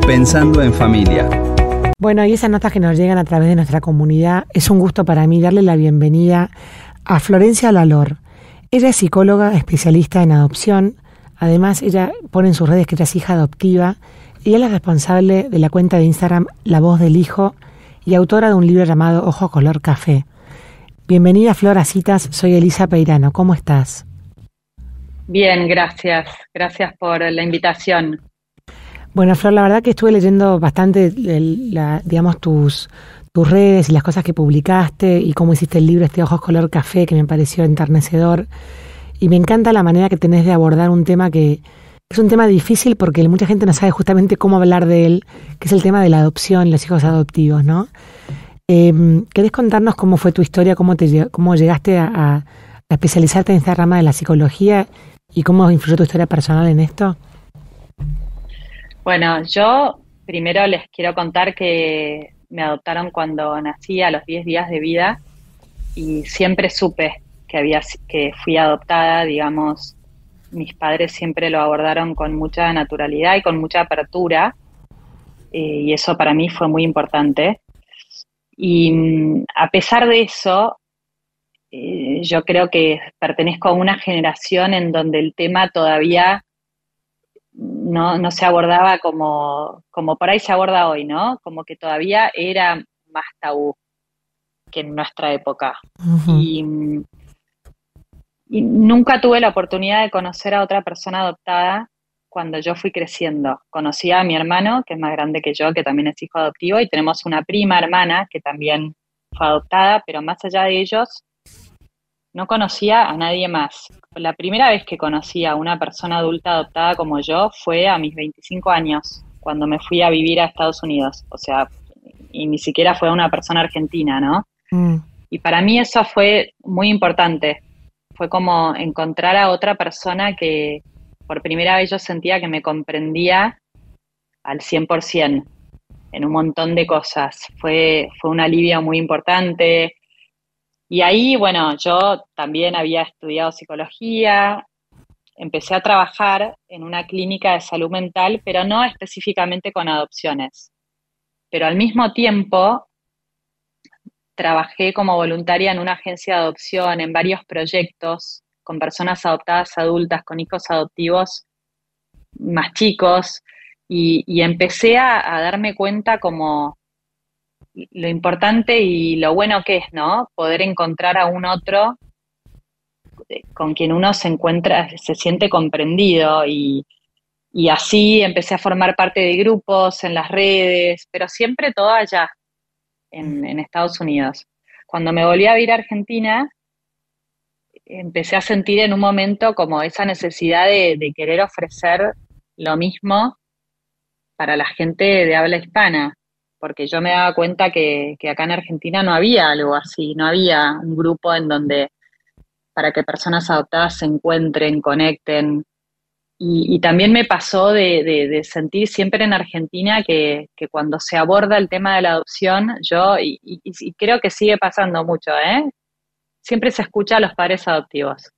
Pensando en Familia. Bueno, y esas notas que nos llegan a través de nuestra comunidad, es un gusto para mí darle la bienvenida a Florencia Lalor. Ella es psicóloga especialista en adopción. Además, ella pone en sus redes que ella es hija adoptiva y ella es responsable de la cuenta de Instagram La Voz del Hijo y autora de un libro llamado Ojo Color Café. Bienvenida, Flor, a Citas. Soy Elisa Peirano. ¿Cómo estás? Bien, gracias. Gracias por la invitación. Bueno, Flor, la verdad que estuve leyendo bastante, digamos, tus redes y las cosas que publicaste y cómo hiciste el libro Ojos Color Café, que me pareció enternecedor. Y me encanta la manera que tenés de abordar un tema que es un tema difícil porque mucha gente no sabe justamente cómo hablar de él, que es el tema de la adopción, los hijos adoptivos, ¿no? ¿Querés contarnos cómo fue tu historia, cómo llegaste a especializarte en esta rama de la psicología y cómo influyó tu historia personal en esto? Bueno, yo primero les quiero contar que me adoptaron cuando nací a los 10 días de vida y siempre supe que fui adoptada, digamos, mis padres siempre lo abordaron con mucha naturalidad y con mucha apertura, y eso para mí fue muy importante. Y a pesar de eso, yo creo que pertenezco a una generación en donde el tema todavía no se abordaba como por ahí se aborda hoy, ¿no? Como que todavía era más tabú que en nuestra época. Uh-huh. Y nunca tuve la oportunidad de conocer a otra persona adoptada cuando yo fui creciendo. Conocí a mi hermano, que es más grande que yo, que también es hijo adoptivo, y tenemos una prima hermana que también fue adoptada, pero más allá de ellos, no conocía a nadie más. La primera vez que conocí a una persona adulta adoptada como yo fue a mis 25 años, cuando me fui a vivir a Estados Unidos. O sea, y ni siquiera fue una persona argentina, ¿no? Y para mí eso fue muy importante. Fue como encontrar a otra persona que por primera vez yo sentía que me comprendía al 100% en un montón de cosas. Fue un alivio muy importante. Y ahí, bueno, yo también había estudiado psicología, empecé a trabajar en una clínica de salud mental, pero no específicamente con adopciones. Pero al mismo tiempo trabajé como voluntaria en una agencia de adopción, en varios proyectos con personas adoptadas adultas, con hijos adoptivos más chicos, y empecé a darme cuenta como lo importante y lo bueno que es, ¿no? Poder encontrar a un otro con quien uno se siente comprendido y así empecé a formar parte de grupos en las redes, pero siempre todo allá, en Estados Unidos. Cuando me volví a vivir a Argentina, empecé a sentir en un momento como esa necesidad de querer ofrecer lo mismo para la gente de habla hispana, porque yo me daba cuenta que acá en Argentina no había algo así, no había un grupo en donde para que personas adoptadas se encuentren, conecten. Y también me pasó de sentir siempre en Argentina que cuando se aborda el tema de la adopción, y creo que sigue pasando mucho, siempre se escucha a los padres adoptivos.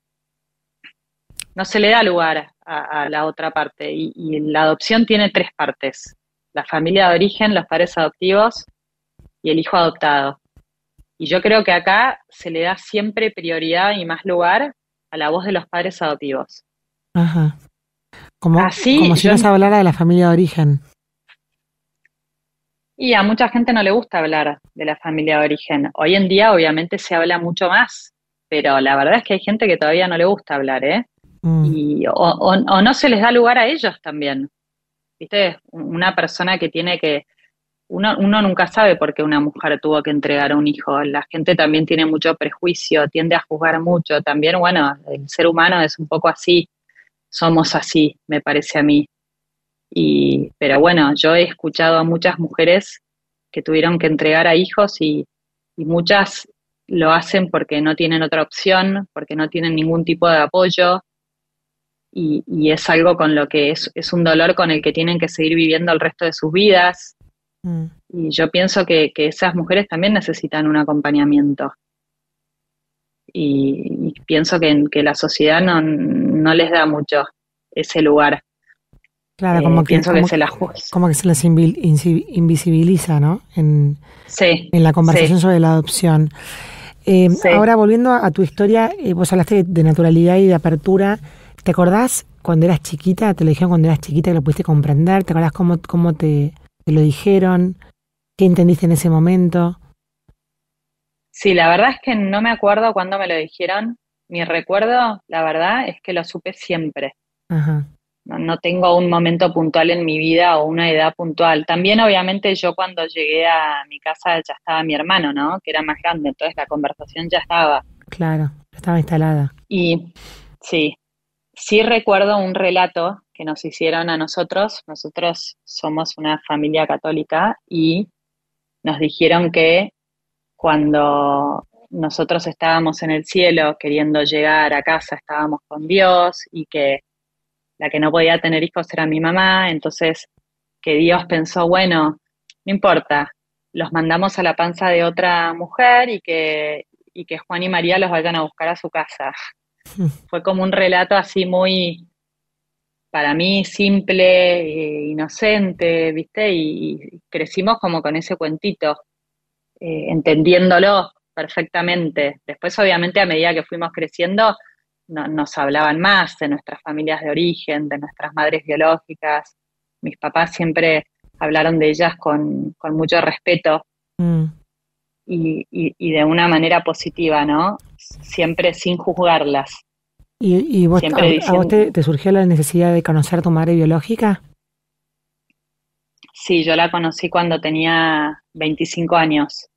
No se le da lugar a la otra parte. Y la adopción tiene tres partes: la familia de origen, los padres adoptivos y el hijo adoptado. Y yo creo que acá se le da siempre prioridad y más lugar a la voz de los padres adoptivos. Ajá. Como Así, si no se hablara de la familia de origen. y a mucha gente no le gusta hablar de la familia de origen. Hoy en día obviamente se habla mucho más, pero la verdad es que hay gente que todavía no le gusta hablar, ¿eh? O no se les da lugar a ellos también. ¿Viste? Una persona que tiene que... Uno nunca sabe por qué una mujer tuvo que entregar a un hijo. La gente también tiene mucho prejuicio, tiende a juzgar mucho. También, bueno, el ser humano es un poco así. Somos así, me parece a mí. Pero bueno, yo he escuchado a muchas mujeres que tuvieron que entregar a hijos y muchas lo hacen porque no tienen otra opción, porque no tienen ningún tipo de apoyo y es algo con lo que es un dolor con el que tienen que seguir viviendo el resto de sus vidas. Y yo pienso que esas mujeres también necesitan un acompañamiento. Y pienso que la sociedad no les da mucho ese lugar. Claro, como que, Pienso que como, se la juzga. como que se les invisibiliza, ¿no? Sí, En la conversación sí, sobre la adopción. sí. Ahora, volviendo a tu historia, vos hablaste de naturalidad y de apertura. ¿Te acordás cuando eras chiquita? ¿Te lo dijeron cuando eras chiquita que lo pudiste comprender? ¿Te acordás cómo te lo dijeron? ¿Qué entendiste en ese momento? Sí, la verdad es que no me acuerdo cuándo me lo dijeron. Mi recuerdo, la verdad, es que lo supe siempre. Ajá, No tengo un momento puntual en mi vida o una edad puntual. También, obviamente, yo cuando llegué a mi casa ya estaba mi hermano, ¿no? Que era más grande, entonces la conversación ya estaba. claro, estaba instalada. Y sí, sí recuerdo un relato que nos hicieron a nosotros. Nosotros somos una familia católica y nos dijeron que cuando nosotros estábamos en el cielo queriendo llegar a casa, estábamos con Dios y que la que no podía tener hijos era mi mamá, entonces que Dios pensó, bueno, no importa, los mandamos a la panza de otra mujer y que Juan y María los vayan a buscar a su casa. Fue como un relato así muy, para mí, simple, inocente, ¿viste? Y crecimos como con ese cuentito, entendiéndolo perfectamente. Después, obviamente, a medida que fuimos creciendo, nos hablaban más de nuestras familias de origen, de nuestras madres biológicas. Mis papás siempre hablaron de ellas con mucho respeto Mm. y de una manera positiva, ¿no? Siempre sin juzgarlas, ¿Y vos, siempre a vos diciendo, te surgió la necesidad de conocer a tu madre biológica? sí, yo la conocí cuando tenía 25 años.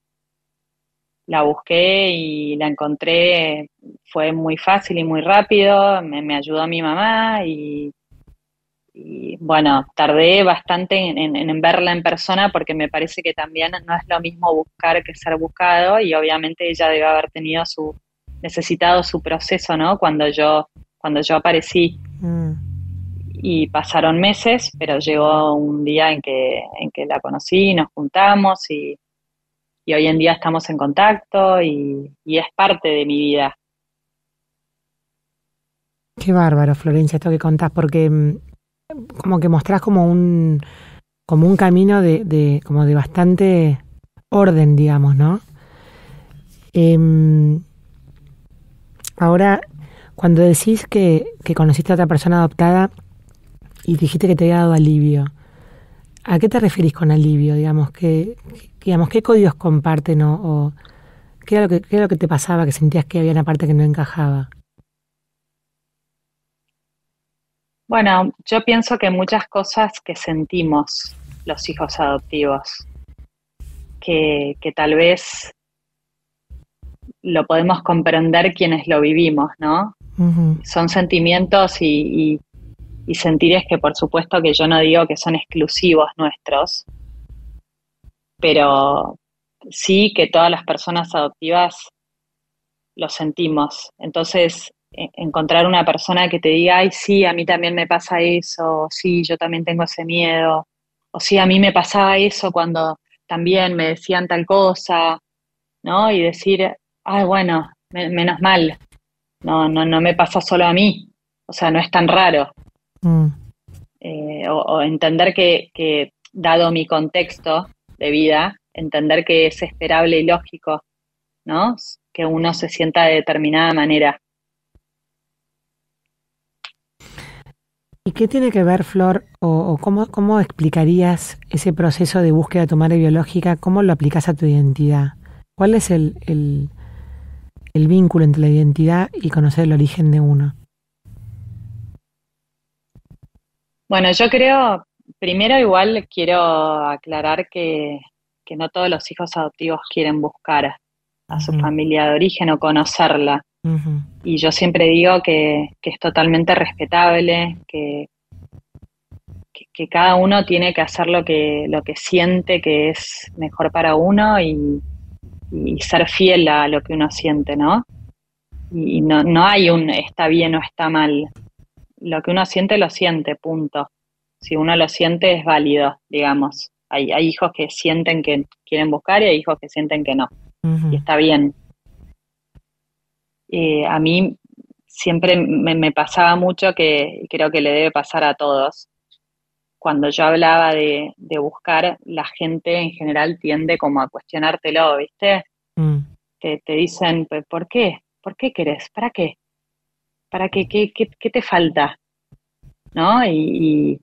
La busqué y la encontré, fue muy fácil y muy rápido, me ayudó mi mamá y, bueno, tardé bastante en verla en persona porque me parece que también no es lo mismo buscar que ser buscado y obviamente ella debe haber tenido necesitado su proceso, ¿no? Cuando yo aparecí Mm. y pasaron meses, pero llegó un día en que la conocí, nos juntamos y hoy en día estamos en contacto y es parte de mi vida. Qué bárbaro, Florencia, esto que contás, porque como que mostrás como un camino como de bastante orden, digamos, ¿no? Em, Ahora, cuando decís que conociste a otra persona adoptada y dijiste que te había dado alivio, ¿a qué te referís con alivio? Digamos, ¿qué códigos comparten o qué era lo que te pasaba que sentías que había una parte que no encajaba? Bueno, yo pienso que muchas cosas que sentimos los hijos adoptivos, que tal vez lo podemos comprender quienes lo vivimos, ¿no? Ujú. Son sentimientos y sentires que por supuesto que yo no digo que son exclusivos nuestros, pero sí que todas las personas adoptivas lo sentimos. Entonces, encontrar una persona que te diga, ay, sí, a mí también me pasa eso, o sí, yo también tengo ese miedo, o sí, a mí me pasaba eso cuando también me decían tal cosa, ¿no? Y decir, ay, bueno, menos mal, no me pasa solo a mí, o sea, no es tan raro. Mm. O entender que, dado mi contexto de vida, entender que es esperable y lógico, ¿no? Que uno se sienta de determinada manera. ¿Y qué tiene que ver, Flor, o cómo explicarías ese proceso de búsqueda de tu madre biológica? ¿Cómo lo aplicas a tu identidad? ¿Cuál es el vínculo entre la identidad y conocer el origen de uno? Bueno, yo creo, primero igual quiero aclarar que no todos los hijos adoptivos quieren buscar a su Ujú, familia de origen o conocerla. ujú, Y yo siempre digo que es totalmente respetable, que cada uno tiene que hacer lo que siente que es mejor para uno y ser fiel a lo que uno siente, ¿no? Y no hay un está bien o está mal. Lo que uno siente, lo siente, punto. Si uno lo siente, es válido, digamos. Hay hijos que sienten que quieren buscar y hay hijos que sienten que no. Y ujú. está bien. A mí siempre me pasaba mucho que y creo que le debe pasar a todos, cuando yo hablaba de buscar, la gente en general tiende como a cuestionártelo, ¿viste? Mm, Te dicen, "Pues, ¿por qué? ¿Por qué querés? ¿Para qué? ¿Para qué? ¿Qué te falta? ¿No? Y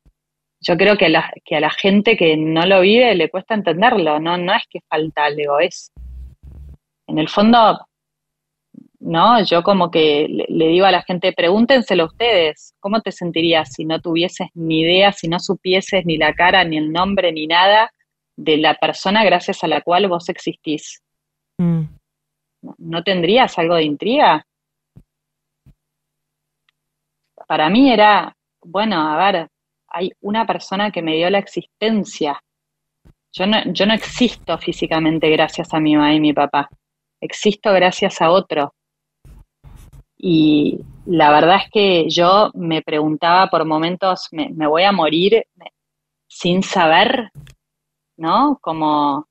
yo creo que a la gente que no lo vive le cuesta entenderlo, no, no es que falta algo, es, en el fondo, ¿no? Yo como que le digo a la gente, pregúntenselo ustedes, ¿cómo te sentirías si no tuvieses ni idea, si no supieses ni la cara, ni el nombre, ni nada de la persona gracias a la cual vos existís? mm. ¿No tendrías algo de intriga? Para mí era, bueno, a ver, hay una persona que me dio la existencia. Yo no existo físicamente gracias a mi mamá y mi papá. Existo gracias a otro. Y la verdad es que yo me preguntaba por momentos, me voy a morir sin saber, ¿no? Como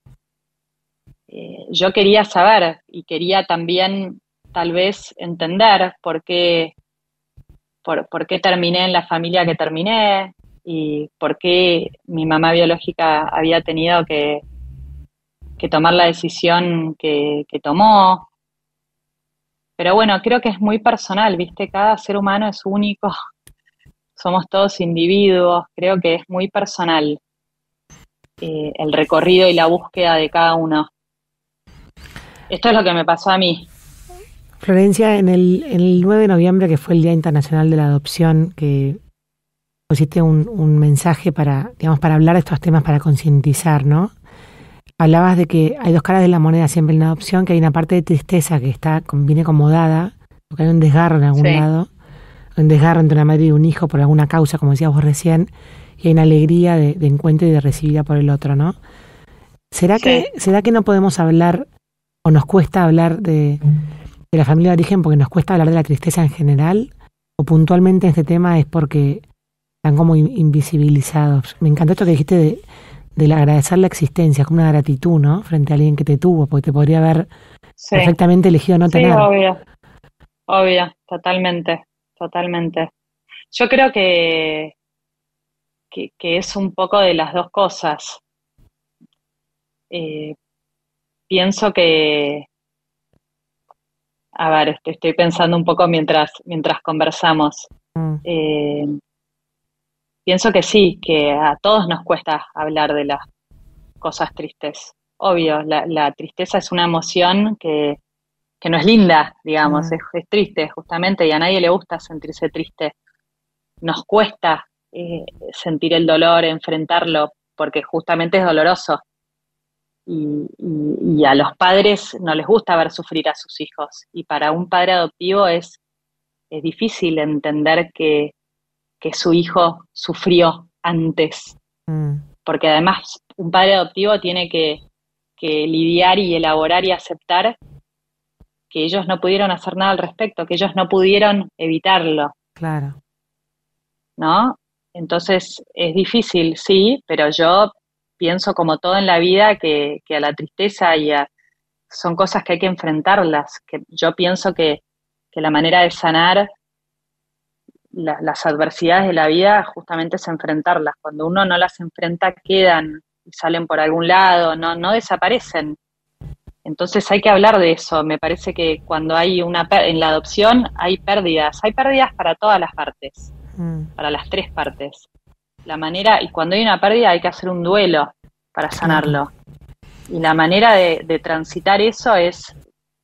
yo quería saber y quería también tal vez entender por qué terminé en la familia que terminé y por qué mi mamá biológica había tenido que tomar la decisión que tomó. Pero bueno, creo que es muy personal, ¿viste? Cada ser humano es único, somos todos individuos, creo que es muy personal el recorrido y la búsqueda de cada uno. Esto es lo que me pasó a mí. Florencia, en el 9 de noviembre, que fue el Día Internacional de la Adopción, que pusiste un mensaje para, digamos, para hablar de estos temas, para concientizar, ¿no? Hablabas de que hay dos caras de la moneda siempre en la adopción, que hay una parte de tristeza que viene acomodada, porque hay un desgarro en algún Sí, lado, un desgarro entre una madre y un hijo por alguna causa, como decías vos recién, y hay una alegría de encuentro y de recibida por el otro, ¿no? sí. ¿Será que no podemos hablar o nos cuesta hablar de la familia de origen porque nos cuesta hablar de la tristeza en general? ¿O puntualmente este tema es porque están como invisibilizados? Me encantó esto que dijiste del agradecer la existencia, como una gratitud, ¿no? Frente a alguien que te tuvo, porque te podría haber Sí, perfectamente elegido no sí, tener. obvio, obvio, totalmente, totalmente. Yo creo que es un poco de las dos cosas. Eh, pienso que, a ver, estoy pensando un poco mientras conversamos. Mm, Eh, pienso que sí, que a todos nos cuesta hablar de las cosas tristes. Obvio, la tristeza es una emoción que no es linda, digamos, mm, es triste justamente y a nadie le gusta sentirse triste. Nos cuesta sentir el dolor, enfrentarlo, porque justamente es doloroso. Y a los padres no les gusta ver sufrir a sus hijos. Y para un padre adoptivo es difícil entender que su hijo sufrió antes, mm, porque además un padre adoptivo tiene que lidiar y elaborar y aceptar que ellos no pudieron hacer nada al respecto, que ellos no pudieron evitarlo, claro. ¿no? Entonces es difícil, sí, pero yo pienso como todo en la vida que a la tristeza son cosas que hay que enfrentarlas, que yo pienso que la manera de sanar las adversidades de la vida justamente es enfrentarlas. Cuando uno no las enfrenta, quedan y salen por algún lado, no, no desaparecen. Entonces hay que hablar de eso. Me parece que cuando hay en la adopción hay pérdidas para todas las partes, Mm, para las tres partes. La manera, y cuando hay una pérdida hay que hacer un duelo para claro. sanarlo. Y la manera de transitar eso es,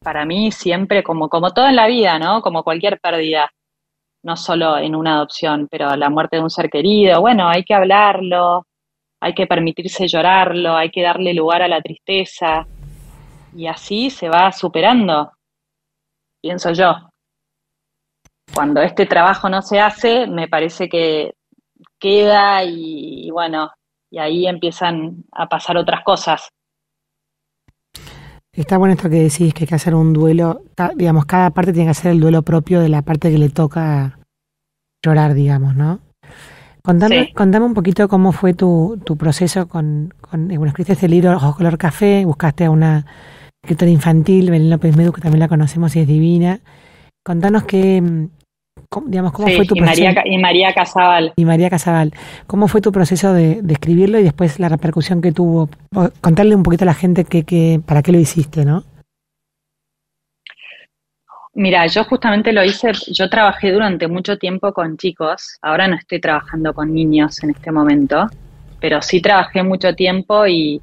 para mí, siempre como todo en la vida, ¿no? Como cualquier pérdida, no solo en una adopción, pero la muerte de un ser querido, bueno, hay que hablarlo, hay que permitirse llorarlo, hay que darle lugar a la tristeza, y así se va superando, pienso yo. Cuando este trabajo no se hace, me parece que queda y bueno, y ahí empiezan a pasar otras cosas. Está bueno esto que decís, que hay que hacer un duelo, digamos, cada parte tiene que hacer el duelo propio de la parte que le toca llorar, digamos, ¿no? Sí, Contame un poquito cómo fue tu proceso bueno, escribiste este libro, Ojos color café, buscaste a una escritora infantil, Belén López Medu, que también la conocemos y es divina. Contanos ¿Cómo fue tu proceso? Y María Casabal. Y María Casabal. ¿Cómo fue tu proceso de escribirlo y después la repercusión que tuvo? Contarle un poquito a la gente para qué lo hiciste, ¿no? Mira, yo justamente lo hice, yo trabajé durante mucho tiempo con chicos, ahora no estoy trabajando con niños en este momento, pero sí trabajé mucho tiempo y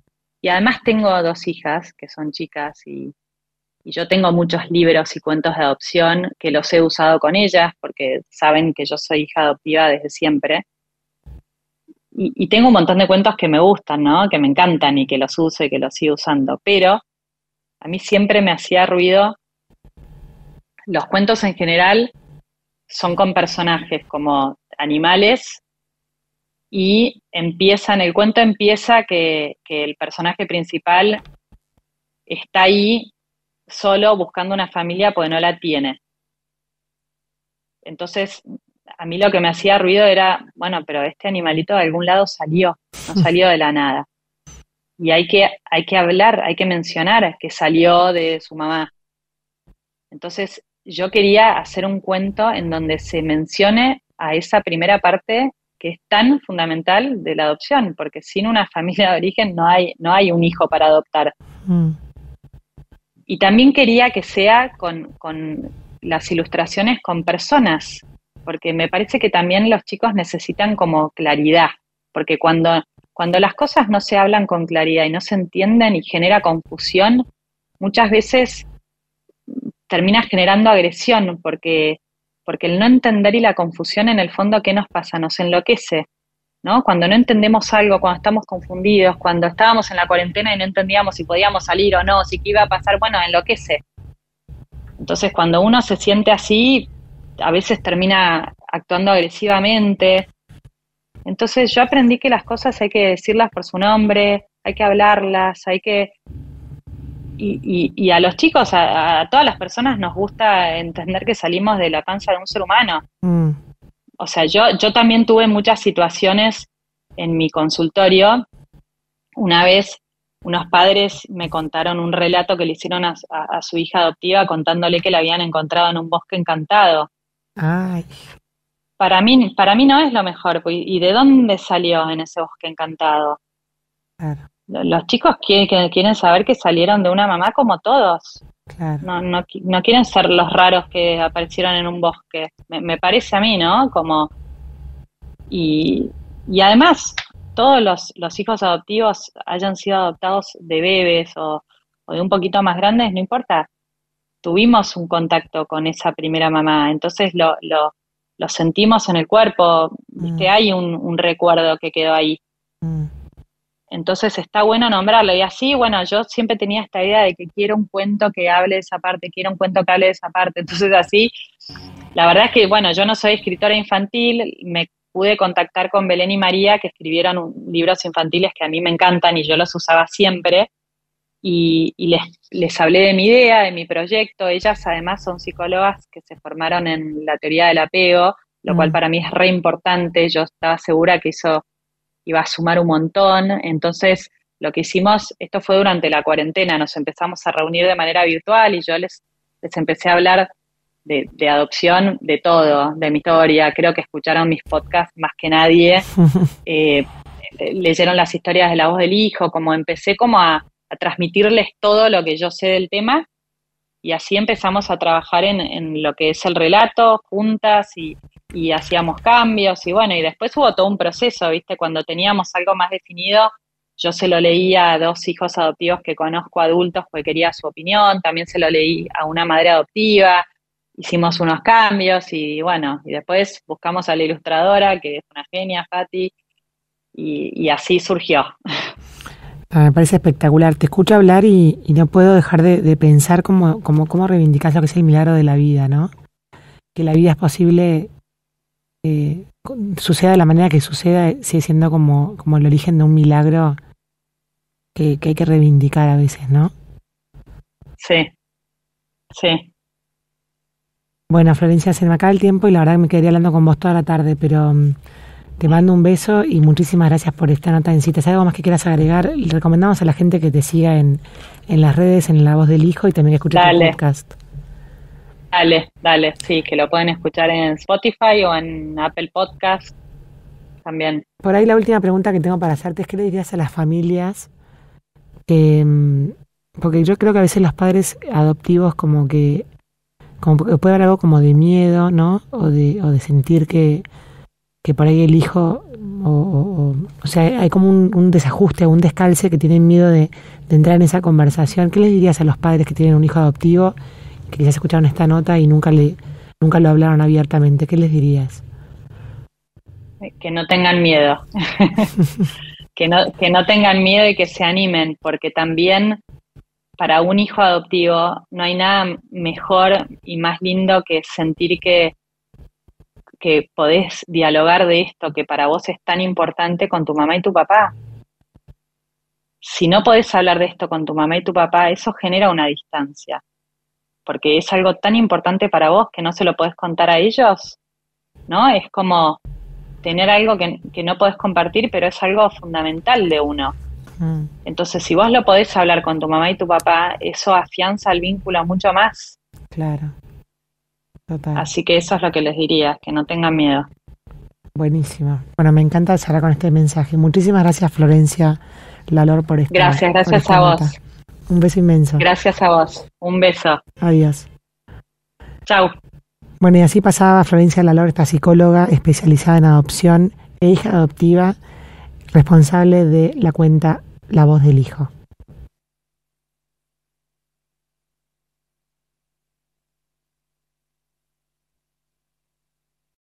además tengo dos hijas que son chicas y yo tengo muchos libros y cuentos de adopción que los he usado con ellas porque saben que yo soy hija adoptiva desde siempre. Y tengo un montón de cuentos que me gustan, ¿no? Que me encantan y que los uso y que los sigo usando, pero a mí siempre me hacía ruido. Los cuentos en general son con personajes como animales y el cuento empieza que el personaje principal está ahí solo buscando una familia porque no la tiene. Entonces, a mí lo que me hacía ruido era, bueno, pero este animalito de algún lado salió, no salió de la nada. Y hay que hablar, hay que mencionar que salió de su mamá. Entonces, yo quería hacer un cuento en donde se mencione a esa primera parte que es tan fundamental de la adopción, porque sin una familia de origen no hay un hijo para adoptar. Mm. Y también quería que sea con las ilustraciones con personas, porque me parece que también los chicos necesitan como claridad, porque cuando las cosas no se hablan con claridad y no se entienden y genera confusión, muchas veces termina generando agresión, porque el no entender y la confusión en el fondo, ¿qué nos pasa? Nos enloquece, ¿no? Cuando no entendemos algo, cuando estamos confundidos, cuando estábamos en la cuarentena y no entendíamos si podíamos salir o no, si qué iba a pasar, bueno, enloquece. Entonces, cuando uno se siente así, a veces termina actuando agresivamente. Entonces, yo aprendí que las cosas hay que decirlas por su nombre, hay que hablarlas, hay que... Y a los chicos, a todas las personas nos gusta entender que salimos de la panza de un ser humano. Mm. O sea, yo también tuve muchas situaciones en mi consultorio. Una vez unos padres me contaron un relato que le hicieron a su hija adoptiva contándole que la habían encontrado en un bosque encantado. Ay. Para mí no es lo mejor. ¿Y de dónde salió en ese bosque encantado? Claro. Los chicos quieren saber que salieron de una mamá como todos. Claro. No quieren ser los raros que aparecieron en un bosque. Me parece a mí, ¿no? Y además, todos los hijos adoptivos hayan sido adoptados de bebés o de un poquito más grandes, no importa. Tuvimos un contacto con esa primera mamá, entonces lo sentimos en el cuerpo, ¿viste? Hay un recuerdo que quedó ahí. Mm. Entonces está bueno nombrarlo. Y así, bueno, yo siempre tenía esta idea de que quiero un cuento que hable de esa parte, quiero un cuento que hable de esa parte. Entonces así, la verdad es que, bueno, yo no soy escritora infantil, me pude contactar con Belén y María, que escribieron libros infantiles que a mí me encantan y yo los usaba siempre. Y les hablé de mi idea, de mi proyecto. Ellas además son psicólogas que se formaron en la teoría del apego, lo cual para mí es re importante. Yo estaba segura que eso iba a sumar un montón. Entonces, lo que hicimos, esto fue durante la cuarentena, nos empezamos a reunir de manera virtual y yo les empecé a hablar de adopción, de todo, de mi historia. Creo que escucharon mis podcasts más que nadie. Leyeron las historias de La Voz del Hijo, como empecé como a transmitirles todo lo que yo sé del tema, y así empezamos a trabajar en lo que es el relato juntas y hacíamos cambios, y bueno, y después hubo todo un proceso, ¿viste? Cuando teníamos algo más definido, yo se lo leía a dos hijos adoptivos que conozco adultos porque quería su opinión, también se lo leí a una madre adoptiva, hicimos unos cambios y bueno, y después buscamos a la ilustradora, que es una genia, Fati, y así surgió. Me parece espectacular. Te escucho hablar y no puedo dejar de pensar cómo reivindicás lo que es el milagro de la vida, ¿no? Que la vida es posible, suceda de la manera que suceda, sigue siendo como el origen de un milagro que hay que reivindicar a veces, ¿no? Sí, sí. Bueno, Florencia, se me acaba el tiempo y la verdad que me quedaría hablando con vos toda la tarde, pero te mando un beso y muchísimas gracias por esta nota en Citas. ¿Algo más que quieras agregar? Le recomendamos a la gente que te siga en las redes, en La Voz del Hijo y también que escuche tu podcast. Dale, sí, que lo pueden escuchar en Spotify o en Apple Podcast también. Por ahí la última pregunta que tengo para hacerte es ¿qué le dirías a las familias que, porque yo creo que a veces los padres adoptivos como que puede haber algo como de miedo, ¿no? O de sentir que por ahí el hijo, o sea, hay como un desajuste, un descalce que tienen miedo de entrar en esa conversación. ¿Qué les dirías a los padres que tienen un hijo adoptivo, que quizás escucharon esta nota y nunca lo hablaron abiertamente? ¿Qué les dirías? Que no tengan miedo, que no tengan miedo y que se animen, porque también para un hijo adoptivo no hay nada mejor y más lindo que sentir que podés dialogar de esto que para vos es tan importante con tu mamá y tu papá. Si no podés hablar de esto con tu mamá y tu papá, eso genera una distancia, porque es algo tan importante para vos que no se lo podés contar a ellos, ¿no? Es como tener algo que no podés compartir, pero es algo fundamental de uno. Entonces, si vos lo podés hablar con tu mamá y tu papá, eso afianza el vínculo mucho más. Claro, total. Así que eso es lo que les diría, que no tengan miedo. Buenísimo. Bueno, me encanta cerrar con este mensaje. Muchísimas gracias, Florencia Lalor, por esta Gracias a vos. nota. Un beso inmenso. Gracias a vos. Un beso. Adiós. Chau. Bueno, y así pasaba Florencia Lalor, esta psicóloga especializada en adopción e hija adoptiva, responsable de la cuenta La Voz del Hijo.